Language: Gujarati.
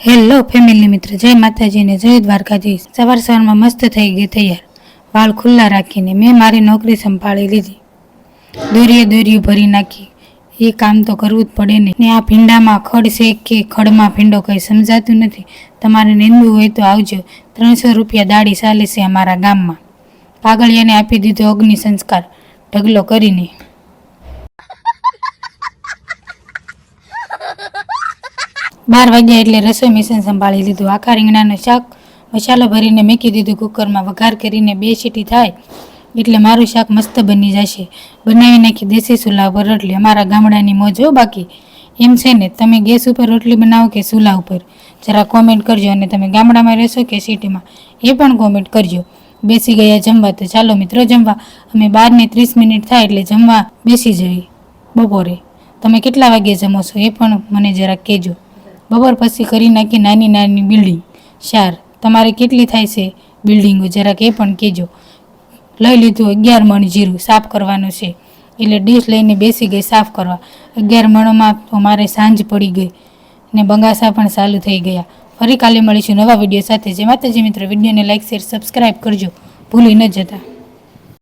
હેલો ફેમિલી મિત્ર, જય માતાજીને જય દ્વારકાધીશ। સવારમાં મસ્ત થઈ ગઈ તૈયાર, વાળ ખુલ્લા રાખીને મેં મારી નોકરી સંભાળી લીધી। દોરીએ ભરી નાખી, એ કામ તો કરવું જ પડે ને। આ ભીંડામાં ખડ છે કે ખડમાં ભીંડો કંઈ સમજાતું નથી। તમારે નીંદવું હોય તો આવજો, 300 રૂપિયા દાડી ચાલે છે અમારા ગામમાં। પાગળિયાને આપી દીધો અગ્નિ સંસ્કાર ઢગલો કરીને। 12 વાગ્યા એટલે રસોઈ મિશન સંભાળી લીધું। આખા રીંગણાનું શાક મસાલો ભરીને મૂકી દીધું કુકરમાં। વઘાર કરીને 2 સીટી થાય એટલે મારું શાક મસ્ત બની જશે। બનાવી નાખી દેશી ચૂલા ઉપર રોટલી। અમારા ગામડાની મોજ હો બાકી। એમ છે ને, તમે ગેસ ઉપર રોટલી બનાવો કે ચૂલા ઉપર? જરા કોમેન્ટ કરજો। અને તમે ગામડામાં રહેશો કે સિટીમાં એ પણ કોમેન્ટ કરજો। બેસી ગયા જમવા, તો ચાલો મિત્રો જમવા। અમે 12 ને 30 થાય એટલે જમવા બેસી જઈએ। બપોરે તમે કેટલા વાગે જમો છો એ પણ મને જરા કહેજો। બપોર પછી કરી નાખી નાની બિલ્ડિંગ 4। તમારે કેટલી થાય છે બિલ્ડિંગો જરાક એ પણ કહેજો। લઈ લીધું 11 મણ જીરું, સાફ કરવાનું છે એટલે ડીશ લઈને બેસી ગઈ સાફ કરવા। 11 મણમાં તો મારે સાંજ પડી ગઈ ને બંગાસા પણ ચાલુ થઈ ગયા। ફરી કાલે મળીશું નવા વિડીયો સાથે। જે માતાજી મિત્રો, વિડીયોને લાઈક શેર સબસ્ક્રાઈબ કરજો, ભૂલી ન જતા।